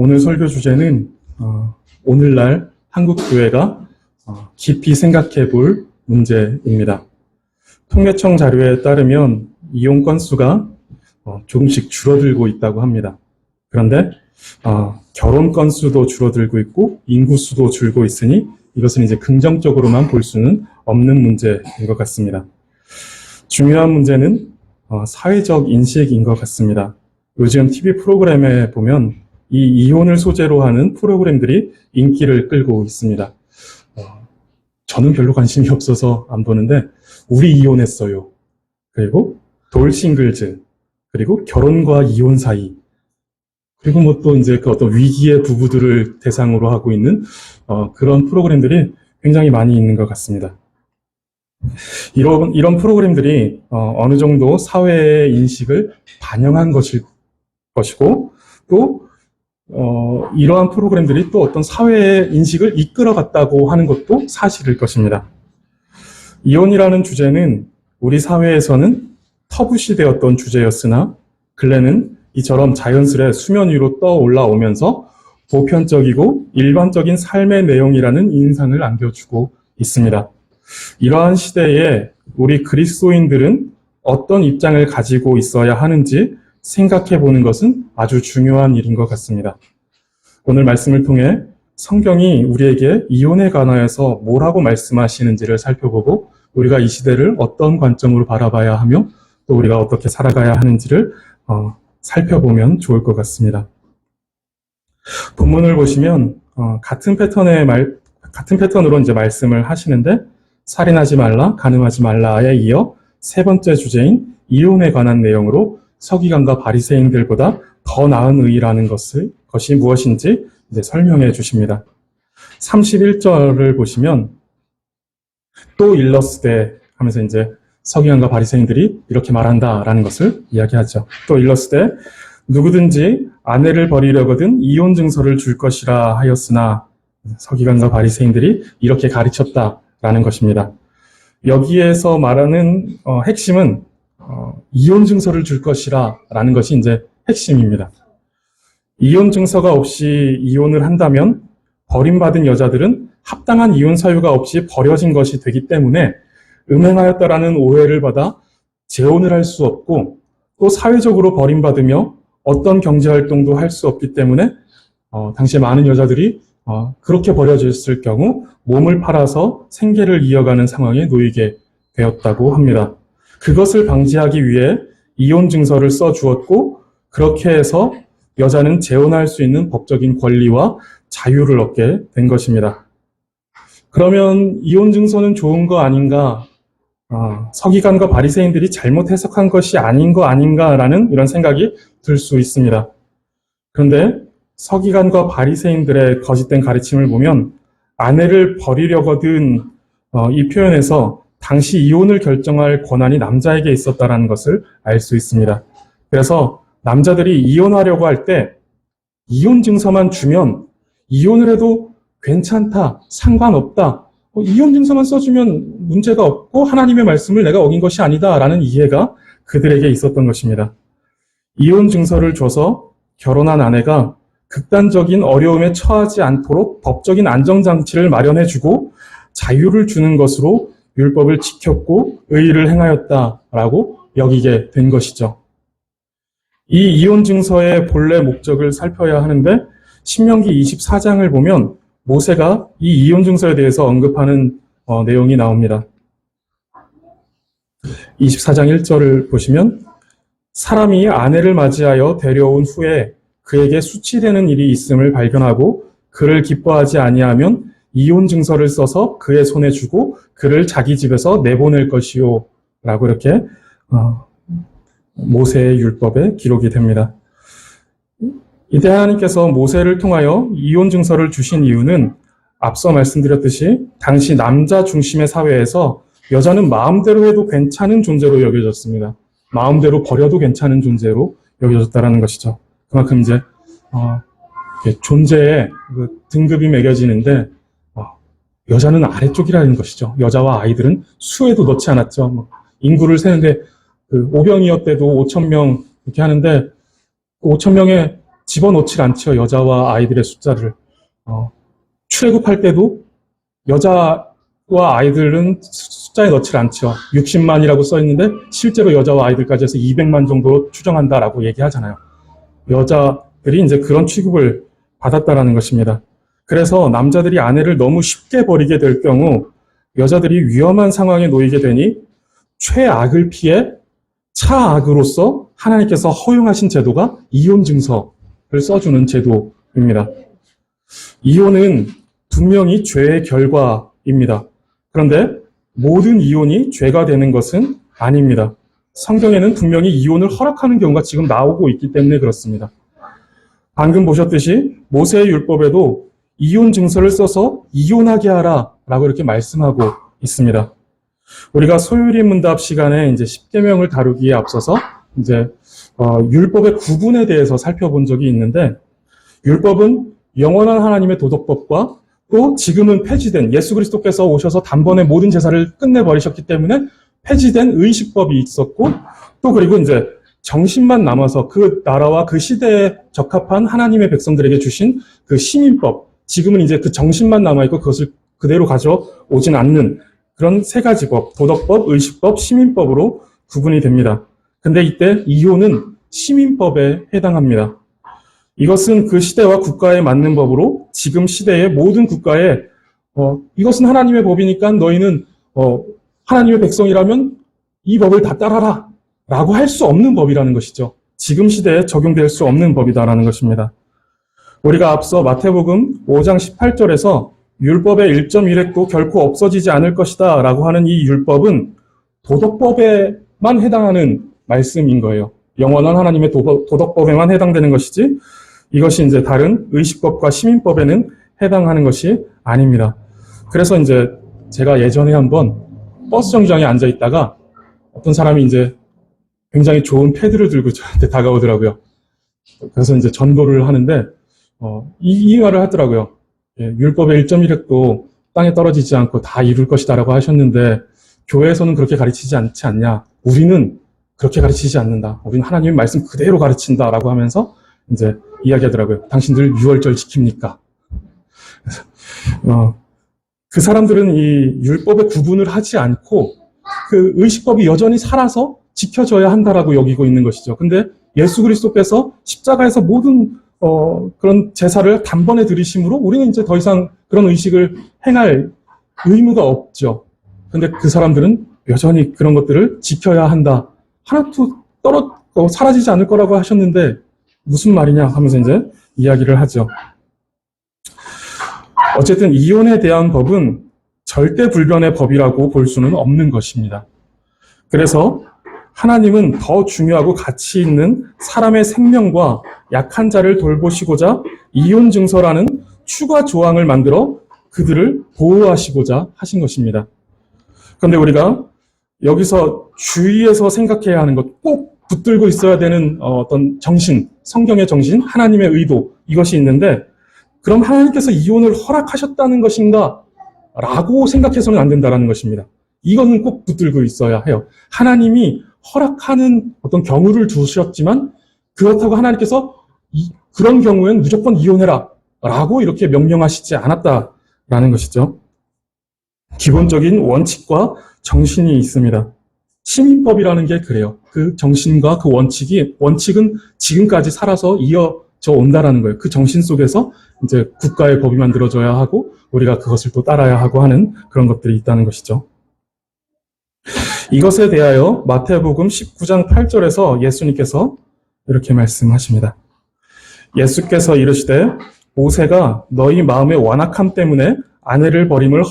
오늘 설교 주제는 오늘날 한국 교회가 깊이 생각해 볼 문제입니다. 통계청 자료에 따르면 이혼 건수가 조금씩 줄어들고 있다고 합니다. 그런데 결혼 건수도 줄어들고 있고 인구 수도 줄고 있으니 이것은 이제 긍정적으로만 볼 수는 없는 문제인 것 같습니다. 중요한 문제는 사회적 인식인 것 같습니다. 요즘 TV 프로그램에 보면 이 이혼을 소재로 하는 프로그램들이 인기를 끌고 있습니다. 저는 별로 관심이 없어서 안 보는데 우리 이혼했어요. 그리고 돌싱글즈, 그리고 결혼과 이혼 사이, 그리고 뭐 또 이제 그 어떤 위기의 부부들을 대상으로 하고 있는 그런 프로그램들이 굉장히 많이 있는 것 같습니다. 이런 프로그램들이 어느 정도 사회의 인식을 반영한 것이고 또 이러한 프로그램들이 또 어떤 사회의 인식을 이끌어갔다고 하는 것도 사실일 것입니다. 이혼이라는 주제는 우리 사회에서는 터부시되었던 주제였으나 근래는 이처럼 자연스레 수면 위로 떠올라오면서 보편적이고 일반적인 삶의 내용이라는 인상을 안겨주고 있습니다. 이러한 시대에 우리 그리스도인들은 어떤 입장을 가지고 있어야 하는지 생각해 보는 것은 아주 중요한 일인 것 같습니다. 오늘 말씀을 통해 성경이 우리에게 이혼에 관하여서 뭐라고 말씀하시는지를 살펴보고 우리가 이 시대를 어떤 관점으로 바라봐야 하며 또 우리가 어떻게 살아가야 하는지를 살펴보면 좋을 것 같습니다. 본문을 보시면 같은 패턴으로 이제 말씀을 하시는데 살인하지 말라, 간음하지 말라에 이어 세 번째 주제인 이혼에 관한 내용으로 서기관과 바리새인들보다 더 나은 의라는 것이 무엇인지 이제 설명해 주십니다. 31절을 보시면 또 일러스되 하면서 이제 서기관과 바리새인들이 이렇게 말한다라는 것을 이야기하죠. 또 일러스되 누구든지 아내를 버리려거든 이혼 증서를 줄 것이라 하였으나 서기관과 바리새인들이 이렇게 가르쳤다라는 것입니다. 여기에서 말하는 핵심은 이혼 증서를 줄 것이라 라는 것이 이제 핵심입니다. 이혼 증서가 없이 이혼을 한다면 버림받은 여자들은 합당한 이혼 사유가 없이 버려진 것이 되기 때문에 음행하였다라는 오해를 받아 재혼을 할 수 없고 또 사회적으로 버림받으며 어떤 경제활동도 할 수 없기 때문에 당시에 많은 여자들이 그렇게 버려졌을 경우 몸을 팔아서 생계를 이어가는 상황에 놓이게 되었다고 합니다. 그것을 방지하기 위해 이혼 증서를 써주었고 그렇게 해서 여자는 재혼할 수 있는 법적인 권리와 자유를 얻게 된 것입니다. 그러면 이혼 증서는 좋은 거 아닌가? 서기관과 바리새인들이 잘못 해석한 것이 아닌 거 아닌가라는 이런 생각이 들 수 있습니다. 그런데 서기관과 바리새인들의 거짓된 가르침을 보면 아내를 버리려거든 이 표현에서 당시 이혼을 결정할 권한이 남자에게 있었다는 것을 알 수 있습니다. 그래서 남자들이 이혼하려고 할 때 이혼 증서만 주면 이혼을 해도 괜찮다, 상관없다, 이혼 증서만 써주면 문제가 없고 하나님의 말씀을 내가 어긴 것이 아니다라는 이해가 그들에게 있었던 것입니다. 이혼 증서를 줘서 결혼한 아내가 극단적인 어려움에 처하지 않도록 법적인 안정장치를 마련해주고 자유를 주는 것으로 율법을 지켰고 의의를 행하였다라고 여기게 된 것이죠. 이 이혼 증서의 본래 목적을 살펴야 하는데 신명기 24장을 보면 모세가 이 이혼 증서에 대해서 언급하는 내용이 나옵니다. 24장 1절을 보시면 사람이 아내를 맞이하여 데려온 후에 그에게 수치되는 일이 있음을 발견하고 그를 기뻐하지 아니하면 이혼 증서를 써서 그의 손에 주고 그를 자기 집에서 내보낼 것이요 라고 이렇게 모세의 율법에 기록이 됩니다. 이때 하나님께서 모세를 통하여 이혼 증서를 주신 이유는 앞서 말씀드렸듯이 당시 남자 중심의 사회에서 여자는 마음대로 해도 괜찮은 존재로 여겨졌습니다. 마음대로 버려도 괜찮은 존재로 여겨졌다는 것이죠. 그만큼 이제 존재의 등급이 매겨지는데 여자는 아래쪽이라는 것이죠. 여자와 아이들은 수에도 넣지 않았죠. 인구를 세는데 오병이어 때도 5,000명 이렇게 하는데 5,000명의 집어넣지 않죠. 여자와 아이들의 숫자를. 출애굽할 때도 여자와 아이들은 숫자에 넣지 않죠. 60만이라고 써 있는데 실제로 여자와 아이들까지 해서 200만 정도 추정한다라고 얘기하잖아요. 여자들이 이제 그런 취급을 받았다라는 것입니다. 그래서 남자들이 아내를 너무 쉽게 버리게 될 경우 여자들이 위험한 상황에 놓이게 되니 최악을 피해 차악으로서 하나님께서 허용하신 제도가 이혼 증서를 써주는 제도입니다. 이혼은 분명히 죄의 결과입니다. 그런데 모든 이혼이 죄가 되는 것은 아닙니다. 성경에는 분명히 이혼을 허락하는 경우가 지금 나오고 있기 때문에 그렇습니다. 방금 보셨듯이 모세의 율법에도 이혼 증서를 써서 이혼하게 하라 라고 이렇게 말씀하고 있습니다. 우리가 소유리 문답 시간에 이제 십계명을 다루기에 앞서서 이제 율법의 구분에 대해서 살펴본 적이 있는데 율법은 영원한 하나님의 도덕법과 또 지금은 폐지된 예수 그리스도께서 오셔서 단번에 모든 제사를 끝내버리셨기 때문에 폐지된 의식법이 있었고 또 그리고 이제 정신만 남아서 그 나라와 그 시대에 적합한 하나님의 백성들에게 주신 그 시민법, 지금은 이제 그 정신만 남아있고 그것을 그대로 가져오진 않는 그런 세 가지 법, 도덕법, 의식법, 시민법으로 구분이 됩니다. 근데 이때 이혼은 시민법에 해당합니다. 이것은 그 시대와 국가에 맞는 법으로 지금 시대의 모든 국가에 이것은 하나님의 법이니까 너희는 하나님의 백성이라면 이 법을 다 따라라 라고 할 수 없는 법이라는 것이죠. 지금 시대에 적용될 수 없는 법이다라는 것입니다. 우리가 앞서 마태복음 5장 18절에서 율법의 1.1획도 결코 없어지지 않을 것이다 라고 하는 이 율법은 도덕법에만 해당하는 말씀인 거예요. 영원한 하나님의 도덕법에만 해당되는 것이지 이것이 이제 다른 의식법과 시민법에는 해당하는 것이 아닙니다. 그래서 이제 제가 예전에 한번 버스 정류장에 앉아 있다가 어떤 사람이 이제 굉장히 좋은 패드를 들고 저한테 다가오더라고요. 그래서 이제 전도를 하는데 이 말을 하더라고요. 율법의 1.1획도 땅에 떨어지지 않고 다 이룰 것이다라고 하셨는데 교회에서는 그렇게 가르치지 않지 않냐? 우리는 그렇게 가르치지 않는다. 우리는 하나님의 말씀 그대로 가르친다라고 하면서 이제 이야기하더라고요. 당신들 6월절 지킵니까? 그 사람들은 이 율법의 구분을 하지 않고 그 의식법이 여전히 살아서 지켜져야 한다라고 여기고 있는 것이죠. 근데 예수 그리스도께서 십자가에서 모든 그런 제사를 단번에 들이심으로 우리는 이제 더 이상 그런 의식을 행할 의무가 없죠. 근데 그 사람들은 여전히 그런 것들을 지켜야 한다. 하나도 사라지지 않을 거라고 하셨는데 무슨 말이냐 하면서 이제 이야기를 하죠. 어쨌든 이혼에 대한 법은 절대 불변의 법이라고 볼 수는 없는 것입니다. 그래서 하나님은 더 중요하고 가치 있는 사람의 생명과 약한 자를 돌보시고자 이혼 증서라는 추가 조항을 만들어 그들을 보호하시고자 하신 것입니다. 그런데 우리가 여기서 주의해서 생각해야 하는 것, 꼭 붙들고 있어야 되는 어떤 정신, 성경의 정신, 하나님의 의도, 이것이 있는데 그럼 하나님께서 이혼을 허락하셨다는 것인가? 라고 생각해서는 안 된다는 것입니다. 이거는 꼭 붙들고 있어야 해요. 하나님이 허락하는 어떤 경우를 두셨지만 그렇다고 하나님께서 그런 경우엔 무조건 이혼해라 라고 이렇게 명령하시지 않았다라는 것이죠. 기본적인 원칙과 정신이 있습니다. 시민법이라는 게 그래요. 그 정신과 그 원칙은 지금까지 살아서 이어져 온다라는 거예요. 그 정신 속에서 이제 국가의 법이 만들어져야 하고 우리가 그것을 또 따라야 하고 하는 그런 것들이 있다는 것이죠. 이것에 대하여 마태복음 19장 8절에서 예수님께서 이렇게 말씀하십니다. 예수께서 이르시되 모세가 너희 마음의 완악함 때문에 아내를 버림을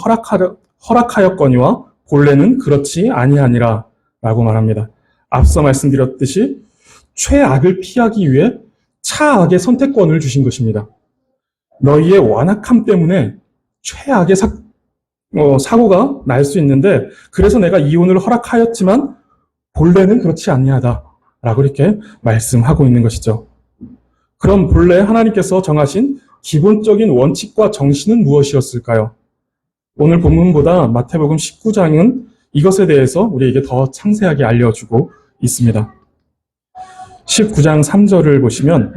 허락하였거니와 본래는 그렇지 아니하니라 라고 말합니다. 앞서 말씀드렸듯이 최악을 피하기 위해 차악의 선택권을 주신 것입니다. 너희의 완악함 때문에 최악의 사고가 날 수 있는데 그래서 내가 이혼을 허락하였지만 본래는 그렇지 아니하다 라고 이렇게 말씀하고 있는 것이죠. 그럼 본래 하나님께서 정하신 기본적인 원칙과 정신은 무엇이었을까요? 오늘 본문보다 마태복음 19장은 이것에 대해서 우리에게 더 상세하게 알려주고 있습니다. 19장 3절을 보시면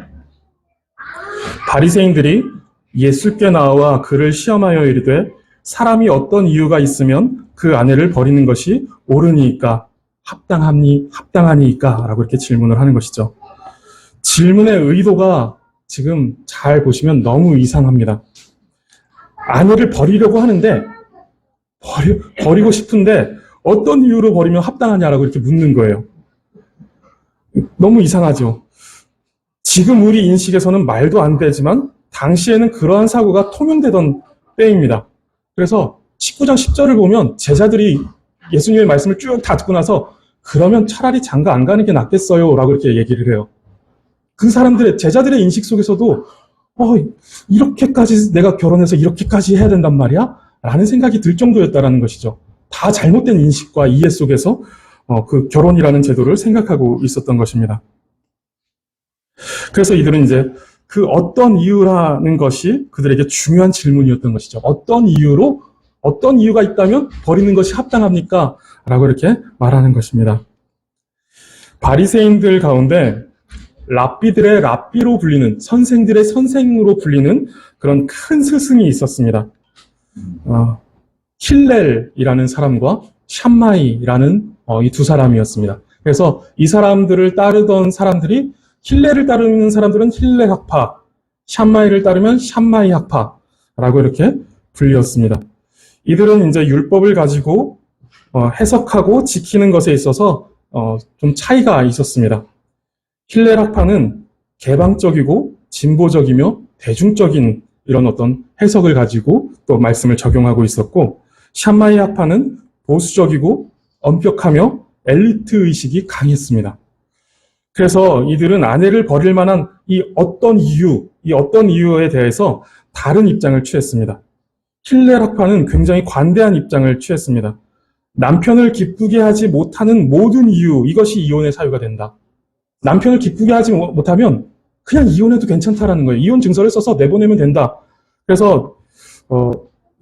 바리새인들이 예수께 나와 그를 시험하여 이르되 사람이 어떤 이유가 있으면 그 아내를 버리는 것이 옳으니까 합당하니까 라고 이렇게 질문을 하는 것이죠. 질문의 의도가 지금 잘 보시면 너무 이상합니다. 아내를 버리려고 하는데 버리고 싶은데 어떤 이유로 버리면 합당하냐라고 이렇게 묻는 거예요. 너무 이상하죠. 지금 우리 인식에서는 말도 안 되지만 당시에는 그러한 사고가 통용되던 때입니다. 그래서 19장 10절을 보면 제자들이 예수님의 말씀을 쭉 다 듣고 나서 그러면 차라리 장가 안 가는 게 낫겠어요 라고 이렇게 얘기를 해요. 그 사람들의 제자들의 인식 속에서도 이렇게까지 내가 결혼해서 이렇게까지 해야 된단 말이야? 라는 생각이 들 정도였다라는 것이죠. 다 잘못된 인식과 이해 속에서 그 결혼이라는 제도를 생각하고 있었던 것입니다. 그래서 이들은 이제 그 어떤 이유라는 것이 그들에게 중요한 질문이었던 것이죠. 어떤 이유가 있다면 버리는 것이 합당합니까? 라고 이렇게 말하는 것입니다. 바리새인들 가운데 랍비들의 랍비로 불리는, 선생들의 선생으로 불리는 그런 큰 스승이 있었습니다. 힐렐이라는 사람과 샴마이라는 이 두 사람이었습니다. 그래서 이 사람들을 따르던 사람들이 힐렐을 따르는 사람들은 힐렐 학파, 샴마이를 따르면 샴마이 학파라고 이렇게 불렸습니다. 이들은 이제 율법을 가지고 해석하고 지키는 것에 있어서 좀 차이가 있었습니다. 힐렐 학파는 개방적이고 진보적이며 대중적인 이런 어떤 해석을 가지고 또 말씀을 적용하고 있었고, 샴마이 학파는 보수적이고 엄격하며 엘리트 의식이 강했습니다. 그래서 이들은 아내를 버릴 만한 이 어떤 이유에 대해서 다른 입장을 취했습니다. 힐렐 학파는 굉장히 관대한 입장을 취했습니다. 남편을 기쁘게 하지 못하는 모든 이유, 이것이 이혼의 사유가 된다. 남편을 기쁘게 하지 못하면 그냥 이혼해도 괜찮다라는 거예요. 이혼 증서를 써서 내보내면 된다. 그래서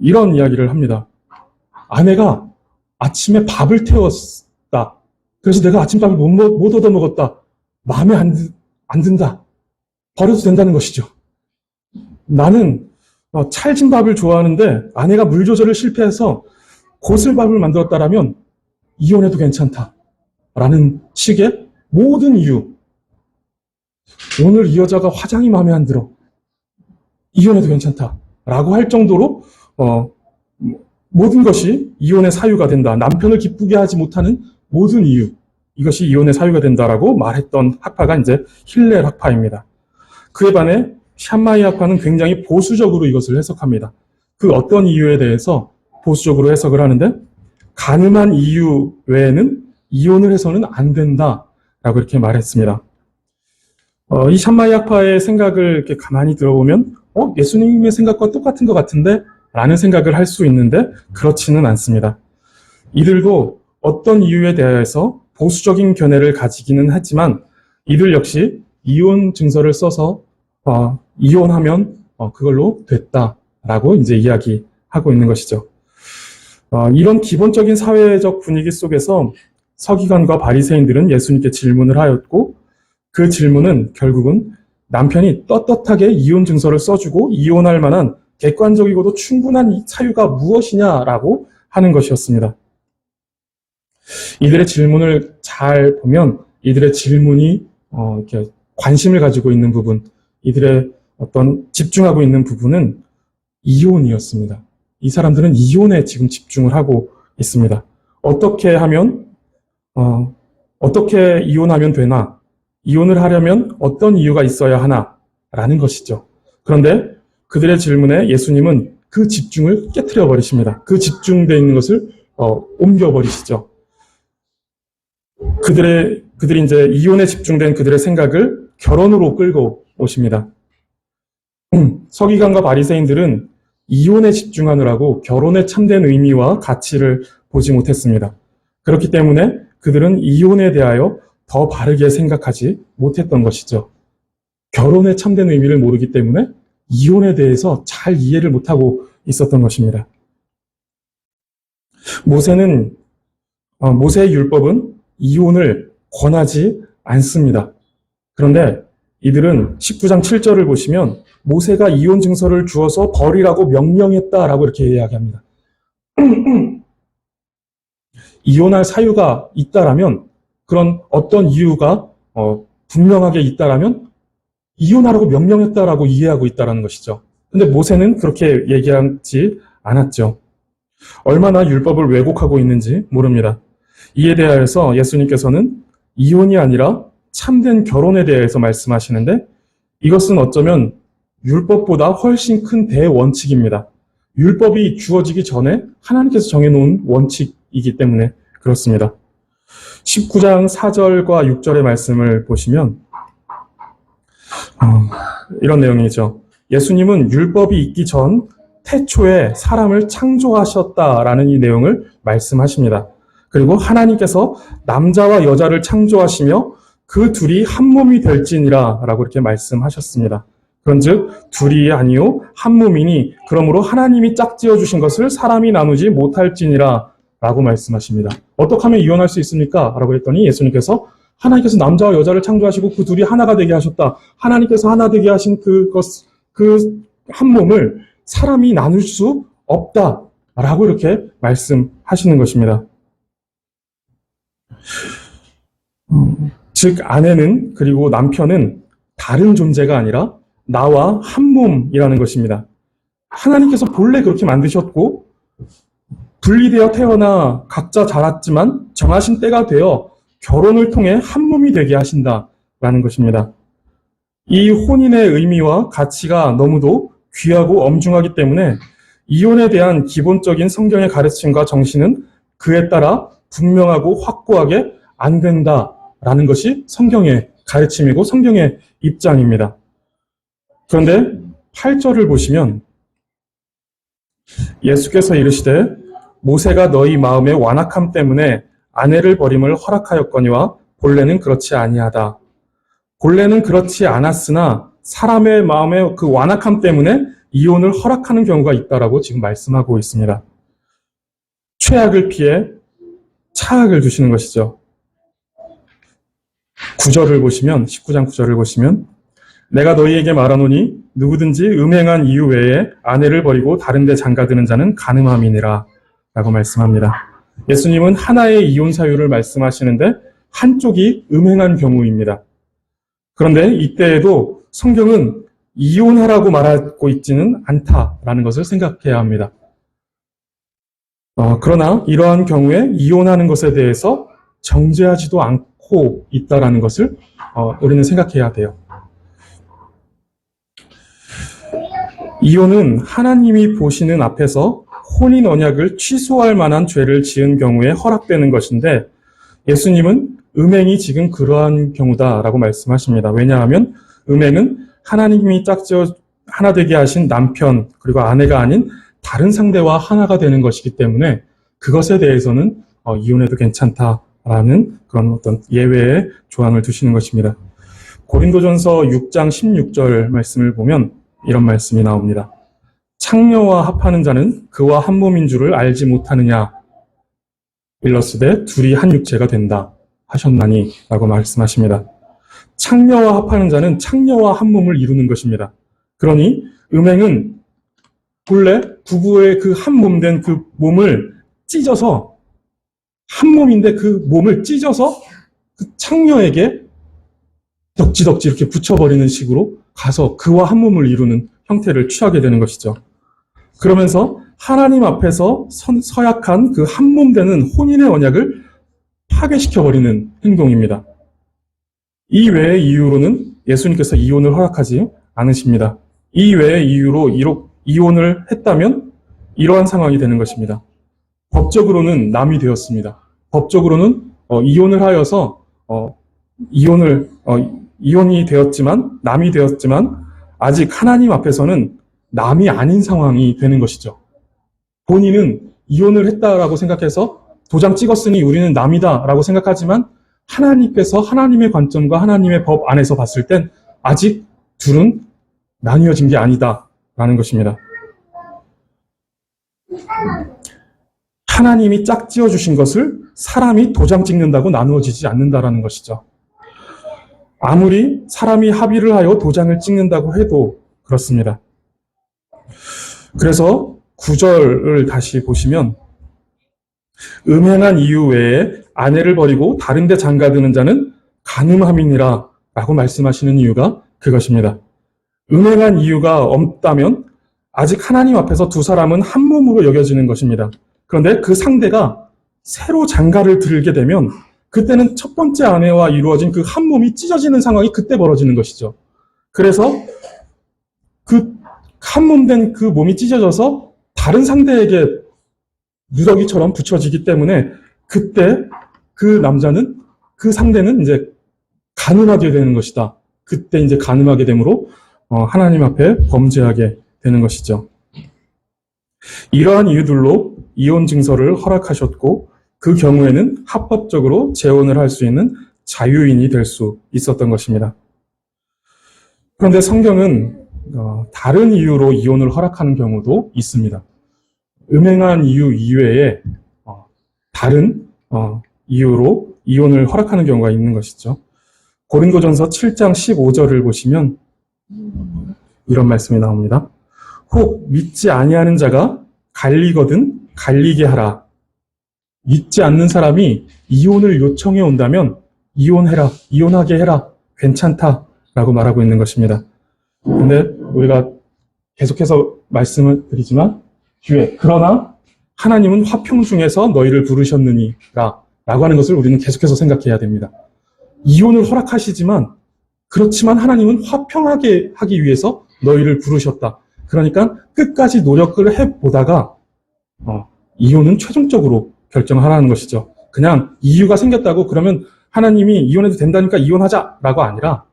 이런 이야기를 합니다. 아내가 아침에 밥을 태웠다. 그래서 내가 아침밥을 못 얻어 먹었다. 마음에 안 든다. 버려도 된다는 것이죠. 나는 찰진 밥을 좋아하는데 아내가 물 조절을 실패해서 고슬밥을 만들었다라면 이혼해도 괜찮다. 라는 식의 모든 이유. 오늘 이 여자가 화장이 마음에 안 들어. 이혼해도 괜찮다. 라고 할 정도로 모든 것이 이혼의 사유가 된다. 남편을 기쁘게 하지 못하는 모든 이유. 이것이 이혼의 사유가 된다라고 말했던 학파가 이제 힐렐 학파입니다. 그에 반해 샴마이 학파는 굉장히 보수적으로 이것을 해석합니다. 그 어떤 이유에 대해서 보수적으로 해석을 하는데, 가늠한 이유 외에는 이혼을 해서는 안 된다라고 이렇게 말했습니다. 이 샴마이 학파의 생각을 이렇게 가만히 들어보면 예수님의 생각과 똑같은 것 같은데? 라는 생각을 할 수 있는데 그렇지는 않습니다. 이들도 어떤 이유에 대해서 보수적인 견해를 가지기는 하지만 이들 역시 이혼 증서를 써서 이혼하면 그걸로 됐다라고 이제 이야기하고 있는 것이죠. 이런 기본적인 사회적 분위기 속에서 서기관과 바리새인들은 예수님께 질문을 하였고, 그 질문은 결국은 남편이 떳떳하게 이혼 증서를 써주고 이혼할 만한 객관적이고도 충분한 사유가 무엇이냐라고 하는 것이었습니다. 이들의 질문을 잘 보면 이들의 질문이 이렇게 관심을 가지고 있는 부분, 이들의 어떤 집중하고 있는 부분은 이혼이었습니다. 이 사람들은 이혼에 지금 집중을 하고 있습니다. 어떻게 하면 어떻게 이혼하면 되나? 이혼을 하려면 어떤 이유가 있어야 하나? 라는 것이죠. 그런데 그들의 질문에 예수님은 그 집중을 깨트려 버리십니다. 그 집중되어 있는 것을 옮겨버리시죠. 그들이 이제 이혼에 집중된 그들의 생각을 결혼으로 끌고 오십니다. 서기관과 바리새인들은 이혼에 집중하느라고 결혼의 참된 의미와 가치를 보지 못했습니다. 그렇기 때문에 그들은 이혼에 대하여 더 바르게 생각하지 못했던 것이죠. 결혼의 참된 의미를 모르기 때문에 이혼에 대해서 잘 이해를 못하고 있었던 것입니다. 모세의 율법은 이혼을 권하지 않습니다. 그런데 이들은 19장 7절을 보시면 모세가 이혼 증서를 주어서 버리라고 명령했다라고 이렇게 이야기합니다. 이혼할 사유가 있다라면, 그런 어떤 이유가 분명하게 있다라면 이혼하라고 명령했다라고 이해하고 있다라는 것이죠. 근데 모세는 그렇게 얘기하지 않았죠. 얼마나 율법을 왜곡하고 있는지 모릅니다. 이에 대하여서 예수님께서는 이혼이 아니라 참된 결혼에 대해서 말씀하시는데, 이것은 어쩌면 율법보다 훨씬 큰 대원칙입니다. 율법이 주어지기 전에 하나님께서 정해놓은 원칙이기 때문에 그렇습니다. 19장 4절과 6절의 말씀을 보시면 이런 내용이죠. 예수님은 율법이 있기 전 태초에 사람을 창조하셨다라는 이 내용을 말씀하십니다. 그리고 하나님께서 남자와 여자를 창조하시며 그 둘이 한 몸이 될지니라 라고 이렇게 말씀하셨습니다. 그런즉 둘이 아니요 한 몸이니 그러므로 하나님이 짝지어 주신 것을 사람이 나누지 못할지니라 라고 말씀하십니다. 어떻게 하면 이혼할 수 있습니까? 라고 했더니 예수님께서 하나님께서 남자와 여자를 창조하시고 그 둘이 하나가 되게 하셨다. 하나님께서 하나 되게 하신 그 한 몸을 사람이 나눌 수 없다라고 이렇게 말씀하시는 것입니다. 즉 아내는 그리고 남편은 다른 존재가 아니라 나와 한 몸이라는 것입니다. 하나님께서 본래 그렇게 만드셨고 분리되어 태어나 각자 자랐지만 정하신 때가 되어 결혼을 통해 한 몸이 되게 하신다라는 것입니다. 이 혼인의 의미와 가치가 너무도 귀하고 엄중하기 때문에 이혼에 대한 기본적인 성경의 가르침과 정신은 그에 따라 분명하고 확고하게 안 된다라는 것이 성경의 가르침이고 성경의 입장입니다. 그런데 8절을 보시면 예수께서 이르시되 모세가 너희 마음의 완악함 때문에 아내를 버림을 허락하였거니와 본래는 그렇지 아니하다. 본래는 그렇지 않았으나 사람의 마음의 그 완악함 때문에 이혼을 허락하는 경우가 있다라고 지금 말씀하고 있습니다. 최악을 피해 차악을 두시는 것이죠. 9절을 보시면 19장 9절을 보시면 내가 너희에게 말하노니 누구든지 음행한 이유 외에 아내를 버리고 다른 데 장가드는 자는 간음함이니라 라고 말씀합니다. 예수님은 하나의 이혼 사유를 말씀하시는데 한쪽이 음행한 경우입니다. 그런데 이때에도 성경은 이혼하라고 말하고 있지는 않다라는 것을 생각해야 합니다. 그러나 이러한 경우에 이혼하는 것에 대해서 정죄하지도 않고 있다라는 것을 우리는 생각해야 돼요. 이혼은 하나님이 보시는 앞에서 혼인 언약을 취소할 만한 죄를 지은 경우에 허락되는 것인데 예수님은 음행이 지금 그러한 경우다라고 말씀하십니다. 왜냐하면 음행은 하나님이 짝지어 하나 되게 하신 남편 그리고 아내가 아닌 다른 상대와 하나가 되는 것이기 때문에 그것에 대해서는 이혼해도 괜찮다라는 그런 어떤 예외의 조항을 두시는 것입니다. 고린도전서 6장 16절 말씀을 보면 이런 말씀이 나옵니다. 창녀와 합하는 자는 그와 한 몸인 줄을 알지 못하느냐. 일러스되 둘이 한 육체가 된다 하셨나니 라고 말씀하십니다. 창녀와 합하는 자는 창녀와 한 몸을 이루는 것입니다. 그러니 음행은 본래 부부의 그 한 몸 된 그 몸을 찢어서 한 몸인데 그 몸을 찢어서 그 창녀에게 덕지덕지 이렇게 붙여버리는 식으로 가서 그와 한 몸을 이루는 형태를 취하게 되는 것이죠. 그러면서 하나님 앞에서 서약한 그 한 몸 되는 혼인의 언약을 파괴시켜버리는 행동입니다. 이 외의 이유로는 예수님께서 이혼을 허락하지 않으십니다. 이 외의 이유로 이혼을 했다면 이러한 상황이 되는 것입니다. 법적으로는 남이 되었습니다. 법적으로는 이혼을 하여서 이혼이 되었지만 남이 되었지만 아직 하나님 앞에서는 남이 아닌 상황이 되는 것이죠. 본인은 이혼을 했다라고 생각해서 도장 찍었으니 우리는 남이다라고 생각하지만 하나님께서 하나님의 관점과 하나님의 법 안에서 봤을 땐 아직 둘은 나뉘어진 게 아니다라는 것입니다. 하나님이 짝지어 주신 것을 사람이 도장 찍는다고 나누어지지 않는다라는 것이죠. 아무리 사람이 합의를 하여 도장을 찍는다고 해도 그렇습니다. 그래서 9절을 다시 보시면 음행한 이유 외에 아내를 버리고 다른 데 장가드는 자는 간음함이니라 라고 말씀하시는 이유가 그것입니다. 음행한 이유가 없다면 아직 하나님 앞에서 두 사람은 한 몸으로 여겨지는 것입니다. 그런데 그 상대가 새로 장가를 들게 되면 그때는 첫 번째 아내와 이루어진 그 한 몸이 찢어지는 상황이 그때 벌어지는 것이죠. 그래서 그 한 몸 된 그 몸이 찢어져서 다른 상대에게 누더기처럼 붙여지기 때문에 그때 그 남자는, 그 상대는 이제 간음하게 되는 것이다. 그때 이제 간음하게 되므로 하나님 앞에 범죄하게 되는 것이죠. 이러한 이유들로 이혼 증서를 허락하셨고 그 경우에는 합법적으로 재혼을 할 수 있는 자유인이 될 수 있었던 것입니다. 그런데 성경은 다른 이유로 이혼을 허락하는 경우도 있습니다. 음행한 이유 이외에 다른 이유로 이혼을 허락하는 경우가 있는 것이죠. 고린도전서 7장 15절을 보시면 이런 말씀이 나옵니다. 혹 믿지 아니하는 자가 갈리거든 갈리게 하라. 믿지 않는 사람이 이혼을 요청해 온다면 이혼해라, 이혼하게 해라, 괜찮다 라고 말하고 있는 것입니다. 근데 우리가 계속해서 말씀을 드리지만 뒤에 그러나 하나님은 화평 중에서 너희를 부르셨느니라 라고 하는 것을 우리는 계속해서 생각해야 됩니다. 이혼을 허락하시지만 그렇지만 하나님은 화평하게 하기 위해서 너희를 부르셨다. 그러니까 끝까지 노력을 해보다가 이혼은 최종적으로 결정하라는 것이죠. 그냥 이유가 생겼다고 그러면 하나님이 이혼해도 된다니까 이혼하자라고 아니라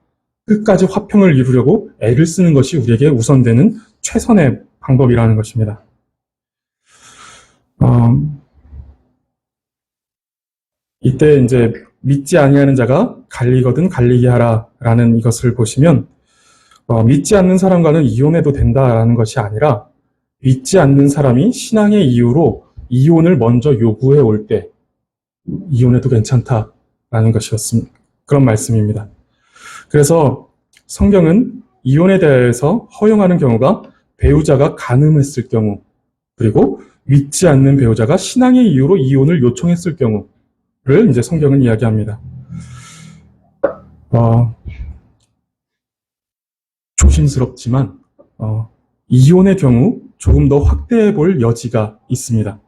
끝까지 화평을 이루려고 애를 쓰는 것이 우리에게 우선되는 최선의 방법이라는 것입니다. 이때 이제 믿지 아니하는 자가 갈리거든 갈리게 하라라는 이것을 보시면 믿지 않는 사람과는 이혼해도 된다라는 것이 아니라 믿지 않는 사람이 신앙의 이유로 이혼을 먼저 요구해 올 때 이혼해도 괜찮다라는 것이었습니다. 그런 말씀입니다. 그래서 성경은 이혼에 대해서 허용하는 경우가 배우자가 간음했을 경우 그리고 믿지 않는 배우자가 신앙의 이유로 이혼을 요청했을 경우를 이제 성경은 이야기합니다. 조심스럽지만 이혼의 경우 조금 더 확대해 볼 여지가 있습니다.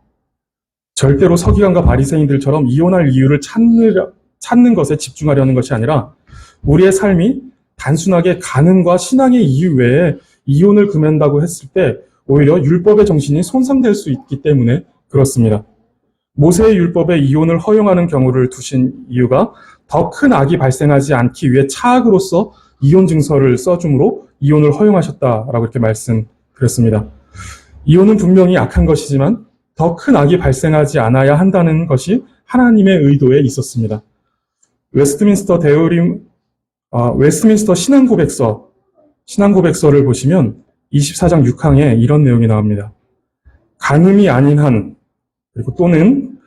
절대로 서기관과 바리새인들처럼 이혼할 이유를 찾는 것에 집중하려는 것이 아니라 우리의 삶이 단순하게 간음과 신앙의 이유 외에 이혼을 금한다고 했을 때 오히려 율법의 정신이 손상될 수 있기 때문에 그렇습니다. 모세의 율법에 이혼을 허용하는 경우를 두신 이유가 더 큰 악이 발생하지 않기 위해 차악으로서 이혼 증서를 써줌으로 이혼을 허용하셨다라고 이렇게 말씀드렸습니다. 이혼은 분명히 악한 것이지만 더 큰 악이 발생하지 않아야 한다는 것이 하나님의 의도에 있었습니다. 웨스트민스터 신앙고백서를 보시면 24장 6항에 이런 내용이 나옵니다. 간음이 아닌 한 그리고 또는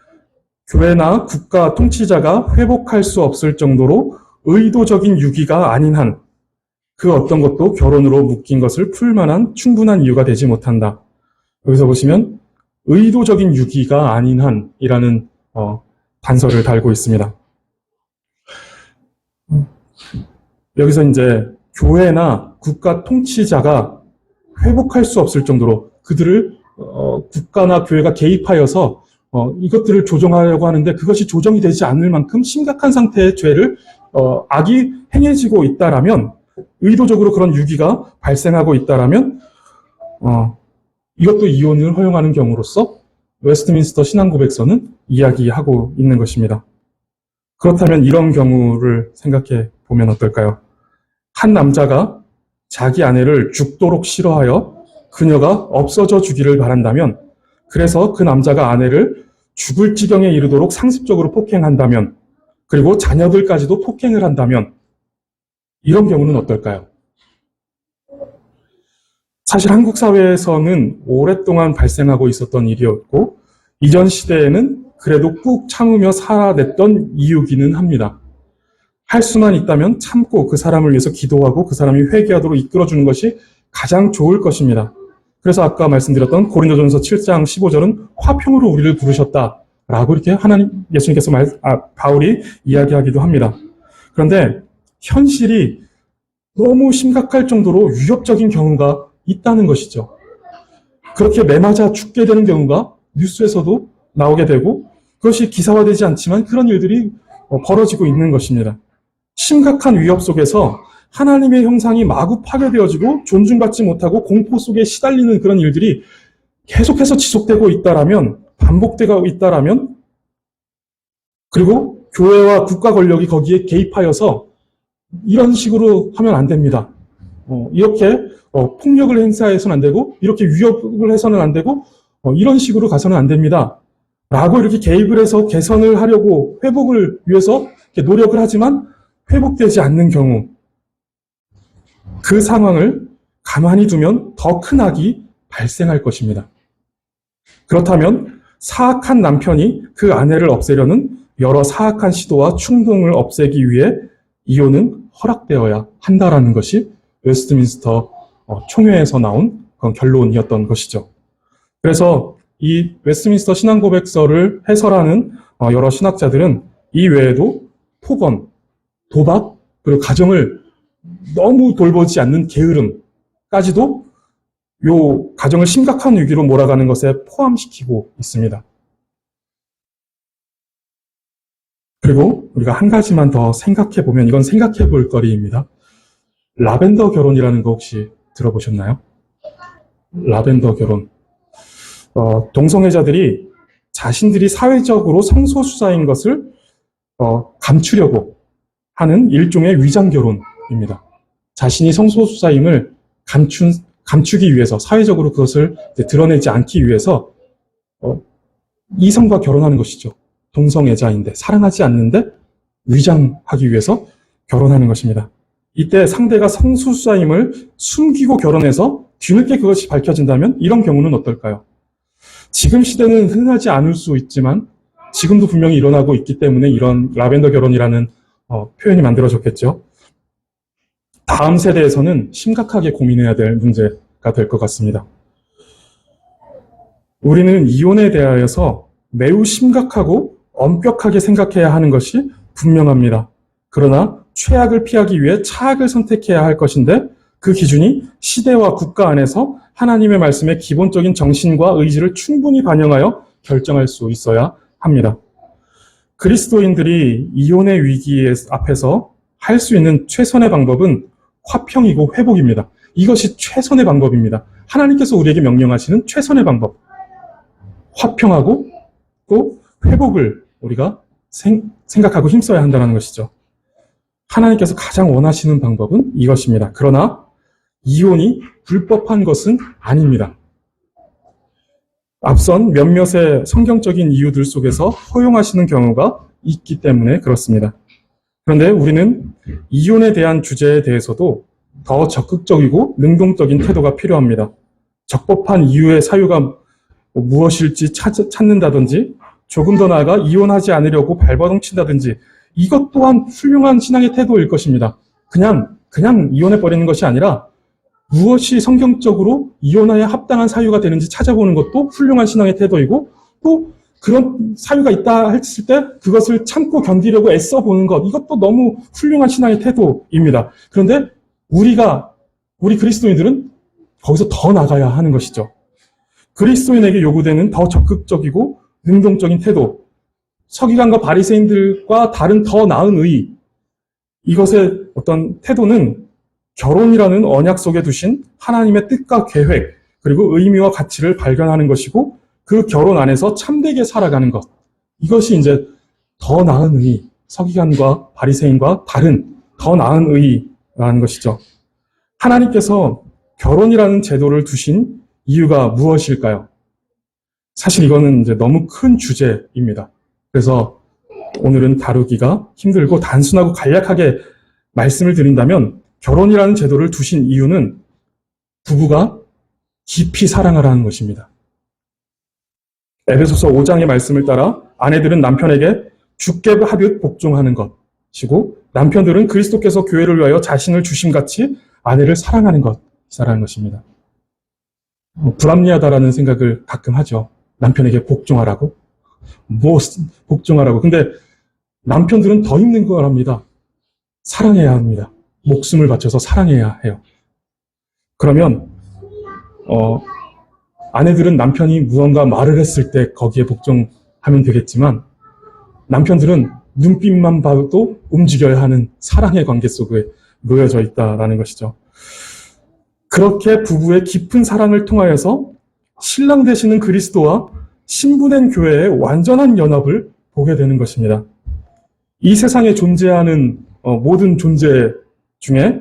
교회나 국가 통치자가 회복할 수 없을 정도로 의도적인 유기가 아닌 한 그 어떤 것도 결혼으로 묶인 것을 풀 만한 충분한 이유가 되지 못한다. 여기서 보시면 의도적인 유기가 아닌 한이라는 단서를 달고 있습니다. 여기서 이제 교회나 국가 통치자가 회복할 수 없을 정도로 그들을 국가나 교회가 개입하여서 이것들을 조정하려고 하는데 그것이 조정이 되지 않을 만큼 심각한 상태의 죄를 악이 행해지고 있다라면 의도적으로 그런 유기가 발생하고 있다라면 이것도 이혼을 허용하는 경우로서 웨스트민스터 신앙고백서는 이야기하고 있는 것입니다. 그렇다면 이런 경우를 생각해 보면 어떨까요? 한 남자가 자기 아내를 죽도록 싫어하여 그녀가 없어져 주기를 바란다면 그래서 그 남자가 아내를 죽을 지경에 이르도록 상습적으로 폭행한다면 그리고 자녀들까지도 폭행을 한다면 이런 경우는 어떨까요? 사실 한국 사회에서는 오랫동안 발생하고 있었던 일이었고 이전 시대에는 그래도 꾹 참으며 살아냈던 이유기는 합니다. 할 수만 있다면 참고 그 사람을 위해서 기도하고 그 사람이 회개하도록 이끌어주는 것이 가장 좋을 것입니다. 그래서 아까 말씀드렸던 고린도전서 7장 15절은 화평으로 우리를 부르셨다라고 이렇게 예수님께서 바울이 이야기하기도 합니다. 그런데 현실이 너무 심각할 정도로 위협적인 경우가 있다는 것이죠. 그렇게 매맞아 죽게 되는 경우가 뉴스에서도 나오게 되고 그것이 기사화되지 않지만 그런 일들이 벌어지고 있는 것입니다. 심각한 위협 속에서 하나님의 형상이 마구 파괴되어지고 존중받지 못하고 공포 속에 시달리는 그런 일들이 계속해서 지속되고 있다라면, 반복되고 있다라면, 그리고 교회와 국가 권력이 거기에 개입하여서 이런 식으로 하면 안 됩니다. 이렇게 폭력을 행사해서는 안 되고, 이렇게 위협을 해서는 안 되고, 이런 식으로 가서는 안 됩니다. 라고 이렇게 개입을 해서 개선을 하려고 회복을 위해서 노력을 하지만 회복되지 않는 경우, 그 상황을 가만히 두면 더 큰 악이 발생할 것입니다. 그렇다면 사악한 남편이 그 아내를 없애려는 여러 사악한 시도와 충동을 없애기 위해 이혼은 허락되어야 한다라는 것이 웨스트민스터 총회에서 나온 그런 결론이었던 것이죠. 그래서 이 웨스트민스터 신앙고백서를 해설하는 여러 신학자들은 이 외에도 폭언, 도박, 그리고 가정을 너무 돌보지 않는 게으름까지도 요 가정을 심각한 위기로 몰아가는 것에 포함시키고 있습니다. 그리고 우리가 한 가지만 더 생각해 보면 이건 생각해 볼 거리입니다. 라벤더 결혼이라는 거 혹시 들어보셨나요? 라벤더 결혼. 동성애자들이 자신들이 사회적으로 성소수자인 것을 감추려고 하는 일종의 위장 결혼입니다. 자신이 성소수자임을 감추기 위해서, 사회적으로 그것을 드러내지 않기 위해서 이성과 결혼하는 것이죠. 동성애자인데, 사랑하지 않는데 위장하기 위해서 결혼하는 것입니다. 이때 상대가 성소수자임을 숨기고 결혼해서 뒤늦게 그것이 밝혀진다면 이런 경우는 어떨까요? 지금 시대는 흔하지 않을 수 있지만 지금도 분명히 일어나고 있기 때문에 이런 라벤더 결혼이라는 표현이 만들어졌겠죠. 다음 세대에서는 심각하게 고민해야 될 문제가 될 것 같습니다. 우리는 이혼에 대하여서 매우 심각하고 엄격하게 생각해야 하는 것이 분명합니다. 그러나 최악을 피하기 위해 차악을 선택해야 할 것인데 그 기준이 시대와 국가 안에서 하나님의 말씀의 기본적인 정신과 의지를 충분히 반영하여 결정할 수 있어야 합니다. 그리스도인들이 이혼의 위기 앞에서 할 수 있는 최선의 방법은 화평이고 회복입니다. 이것이 최선의 방법입니다. 하나님께서 우리에게 명령하시는 최선의 방법. 화평하고 또 회복을 우리가 생각하고 힘써야 한다는 것이죠. 하나님께서 가장 원하시는 방법은 이것입니다. 그러나 이혼이 불법한 것은 아닙니다. 앞선 몇몇의 성경적인 이유들 속에서 허용하시는 경우가 있기 때문에 그렇습니다. 그런데 우리는 이혼에 대한 주제에 대해서도 더 적극적이고 능동적인 태도가 필요합니다. 적법한 이유의 사유가 무엇일지 찾는다든지 조금 더 나아가 이혼하지 않으려고 발버둥 친다든지 이것 또한 훌륭한 신앙의 태도일 것입니다. 그냥 이혼해버리는 것이 아니라 무엇이 성경적으로 이혼하여 합당한 사유가 되는지 찾아보는 것도 훌륭한 신앙의 태도이고 또 그런 사유가 있다 했을 때 그것을 참고 견디려고 애써보는 것 이것도 너무 훌륭한 신앙의 태도입니다. 그런데 우리 그리스도인들은 거기서 더 나가야 하는 것이죠. 그리스도인에게 요구되는 더 적극적이고 능동적인 태도, 서기관과 바리새인들과 다른 더 나은 의, 이것의 어떤 태도는 결혼이라는 언약 속에 두신 하나님의 뜻과 계획, 그리고 의미와 가치를 발견하는 것이고 그 결혼 안에서 참되게 살아가는 것. 이것이 이제 더 나은 의, 서기관과 바리새인과 다른 더 나은 의라는 것이죠. 하나님께서 결혼이라는 제도를 두신 이유가 무엇일까요? 사실 이거는 이제 너무 큰 주제입니다. 그래서 오늘은 다루기가 힘들고 단순하고 간략하게 말씀을 드린다면 결혼이라는 제도를 두신 이유는 부부가 깊이 사랑하라는 것입니다. 에베소서 5장의 말씀을 따라 아내들은 남편에게 주께 하듯 복종하는 것이고 남편들은 그리스도께서 교회를 위하여 자신을 주심같이 아내를 사랑하는 것이라는 것입니다. 불합리하다라는 생각을 가끔 하죠. 남편에게 복종하라고? 복종하라고. 근데 남편들은 더 힘든 걸 합니다. 사랑해야 합니다. 목숨을 바쳐서 사랑해야 해요. 그러면 아내들은 남편이 무언가 말을 했을 때 거기에 복종하면 되겠지만 남편들은 눈빛만 봐도 움직여야 하는 사랑의 관계 속에 놓여져 있다라는 것이죠. 그렇게 부부의 깊은 사랑을 통하여서 신랑 되시는 그리스도와 신부된 교회의 완전한 연합을 보게 되는 것입니다. 이 세상에 존재하는 모든 존재 중에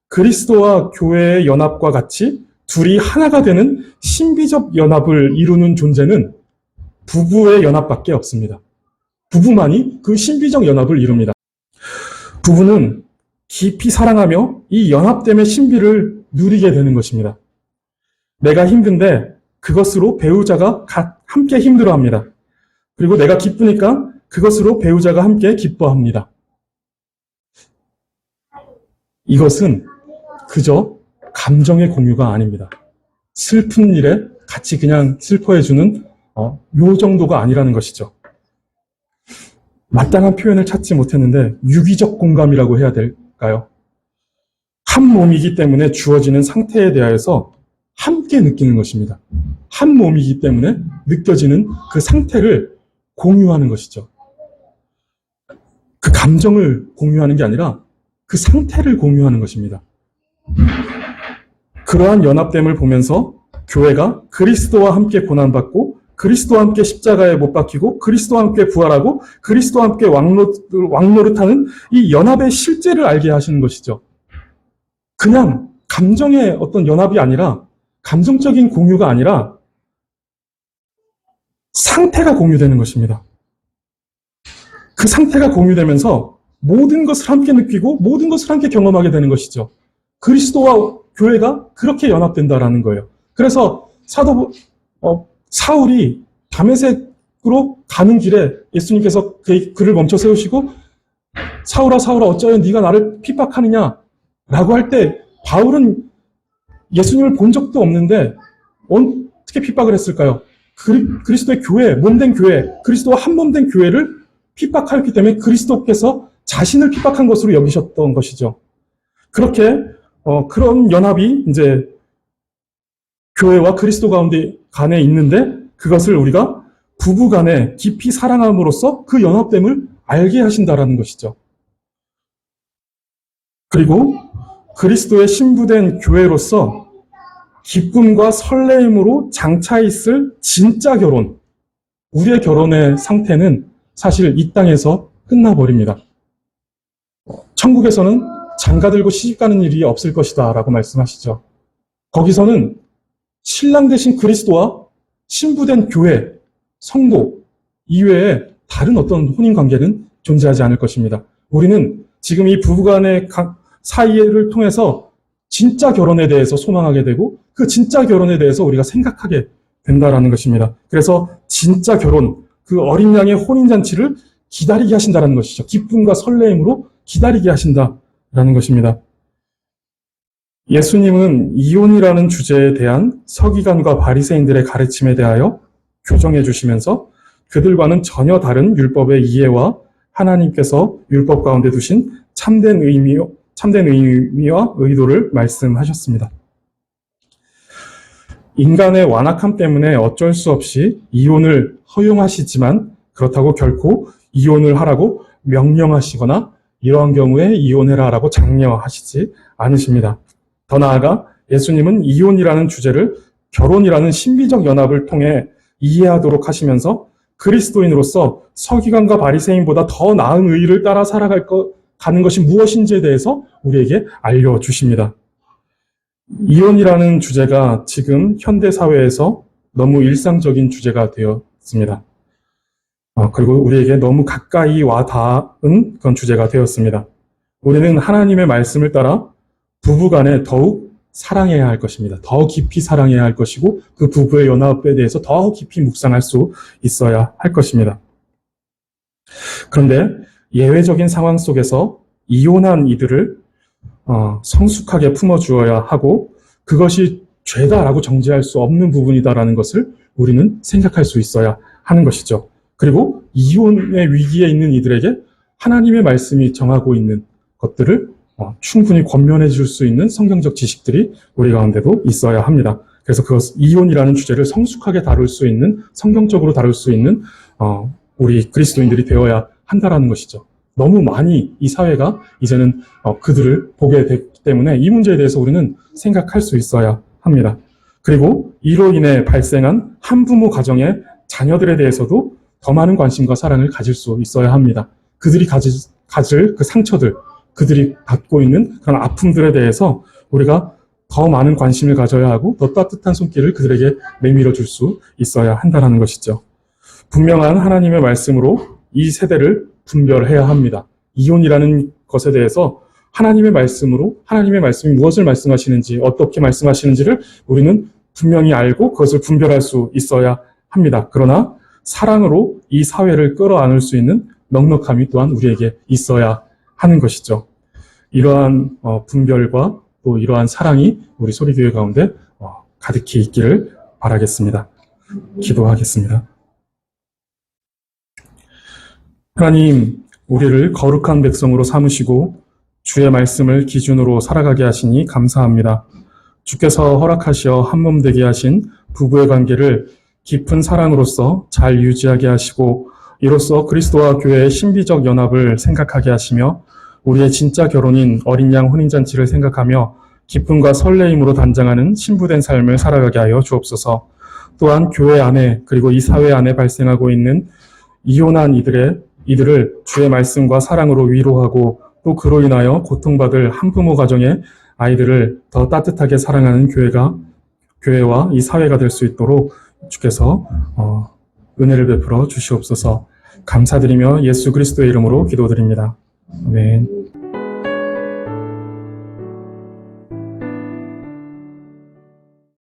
그리스도와 교회의 연합과 같이 둘이 하나가 되는 신비적 연합을 이루는 존재는 부부의 연합밖에 없습니다. 부부만이 그 신비적 연합을 이룹니다. 부부는 깊이 사랑하며 이 연합됨의 신비를 누리게 되는 것입니다. 내가 힘든데 그것으로 배우자가 함께 힘들어합니다. 그리고 내가 기쁘니까 그것으로 배우자가 함께 기뻐합니다. 이것은 그저 감정의 공유가 아닙니다. 슬픈 일에 같이 그냥 슬퍼해주는 요 정도가 아니라는 것이죠. 마땅한 표현을 찾지 못했는데 유기적 공감이라고 해야 될까요? 한 몸이기 때문에 주어지는 상태에 대하여서 함께 느끼는 것입니다. 한 몸이기 때문에 느껴지는 그 상태를 공유하는 것이죠. 그 감정을 공유하는 게 아니라 그 상태를 공유하는 것입니다. 그러한 연합됨을 보면서 교회가 그리스도와 함께 고난받고 그리스도와 함께 십자가에 못 박히고 그리스도와 함께 부활하고 그리스도와 함께 왕노릇하는 이 연합의 실제를 알게 하시는 것이죠. 그냥 감정의 어떤 연합이 아니라 감정적인 공유가 아니라 상태가 공유되는 것입니다. 그 상태가 공유되면서 모든 것을 함께 느끼고 모든 것을 함께 경험하게 되는 것이죠. 그리스도와 교회가 그렇게 연합된다라는 거예요. 그래서 사울이 다메섹으로 가는 길에 예수님께서 그를 멈춰 세우시고 사울아 사울아 어쩌여 네가 나를 핍박하느냐 라고 할 때 바울은 예수님을 본 적도 없는데 어떻게 핍박을 했을까요? 그리스도의 교회, 몸된 교회, 그리스도와 한 몸된 교회를 핍박하였기 때문에 그리스도께서 자신을 핍박한 것으로 여기셨던 것이죠. 그렇게 그런 연합이 이제 교회와 그리스도 간에 있는데 그것을 우리가 부부 간에 깊이 사랑함으로써 그 연합됨을 알게 하신다라는 것이죠. 그리고 그리스도의 신부된 교회로서 기쁨과 설레임으로 장차 있을 진짜 결혼, 우리의 결혼의 상태는 사실 이 땅에서 끝나버립니다. 천국에서는 장가들고 시집가는 일이 없을 것이다 라고 말씀하시죠. 거기서는 신랑 되신 그리스도와 신부된 교회, 성도 이외에 다른 어떤 혼인관계는 존재하지 않을 것입니다. 우리는 지금 이 부부간의 사이를 통해서 진짜 결혼에 대해서 소망하게 되고 그 진짜 결혼에 대해서 우리가 생각하게 된다라는 것입니다. 그래서 진짜 결혼, 그 어린 양의 혼인잔치를 기다리게 하신다는 것이죠. 기쁨과 설레임으로 기다리게 하신다라는 것입니다. 예수님은 이혼이라는 주제에 대한 서기관과 바리새인들의 가르침에 대하여 교정해 주시면서 그들과는 전혀 다른 율법의 이해와 하나님께서 율법 가운데 두신 참된 의미와 의도를 말씀하셨습니다. 인간의 완악함 때문에 어쩔 수 없이 이혼을 허용하시지만 그렇다고 결코 이혼을 하라고 명령하시거나 이러한 경우에 이혼해라라고 장려하시지 않으십니다. 더 나아가 예수님은 이혼이라는 주제를 결혼이라는 신비적 연합을 통해 이해하도록 하시면서 그리스도인으로서 서기관과 바리새인보다 더 나은 의를 따라 가는 것이 무엇인지에 대해서 우리에게 알려주십니다. 이혼이라는 주제가 지금 현대 사회에서 너무 일상적인 주제가 되었습니다. 그리고 우리에게 너무 가까이 와 닿은 그런 주제가 되었습니다. 우리는 하나님의 말씀을 따라 부부간에 더욱 사랑해야 할 것입니다. 더 깊이 사랑해야 할 것이고 그 부부의 연합에 대해서 더 깊이 묵상할 수 있어야 할 것입니다. 그런데 예외적인 상황 속에서 이혼한 이들을 성숙하게 품어주어야 하고 그것이 죄다라고 정죄할 수 없는 부분이다라는 것을 우리는 생각할 수 있어야 하는 것이죠. 그리고 이혼의 위기에 있는 이들에게 하나님의 말씀이 정하고 있는 것들을 충분히 권면해 줄 수 있는 성경적 지식들이 우리 가운데도 있어야 합니다. 그래서 이혼이라는 주제를 성숙하게 다룰 수 있는, 성경적으로 다룰 수 있는 우리 그리스도인들이 되어야 한다라는 것이죠. 너무 많이 이 사회가 이제는 그들을 보게 됐기 때문에 이 문제에 대해서 우리는 생각할 수 있어야 합니다. 그리고 이로 인해 발생한 한부모 가정의 자녀들에 대해서도 더 많은 관심과 사랑을 가질 수 있어야 합니다. 그들이 가질 그 상처들, 그들이 갖고 있는 그런 아픔들에 대해서 우리가 더 많은 관심을 가져야 하고 더 따뜻한 손길을 그들에게 내밀어 줄 수 있어야 한다는 것이죠. 분명한 하나님의 말씀으로 이 세대를 분별해야 합니다. 이혼이라는 것에 대해서 하나님의 말씀으로 하나님의 말씀이 무엇을 말씀하시는지 어떻게 말씀하시는지를 우리는 분명히 알고 그것을 분별할 수 있어야 합니다. 그러나 사랑으로 이 사회를 끌어안을 수 있는 넉넉함이 또한 우리에게 있어야 하는 것이죠. 이러한 분별과 또 이러한 사랑이 우리 소리교회 가운데 가득히 있기를 바라겠습니다. 기도하겠습니다. 하나님, 우리를 거룩한 백성으로 삼으시고 주의 말씀을 기준으로 살아가게 하시니 감사합니다. 주께서 허락하시어 한몸 되게 하신 부부의 관계를 깊은 사랑으로서 잘 유지하게 하시고 이로써 그리스도와 교회의 신비적 연합을 생각하게 하시며 우리의 진짜 결혼인 어린 양 혼인잔치를 생각하며 기쁨과 설레임으로 단장하는 신부된 삶을 살아가게 하여 주옵소서. 또한 교회 안에 그리고 이 사회 안에 발생하고 있는 이혼한 이들을 주의 말씀과 사랑으로 위로하고 또 그로 인하여 고통받을 한부모 가정의 아이들을 더 따뜻하게 사랑하는 교회와 이 사회가 될 수 있도록 주께서 은혜를 베풀어 주시옵소서. 감사드리며 예수 그리스도의 이름으로 기도드립니다. 아멘.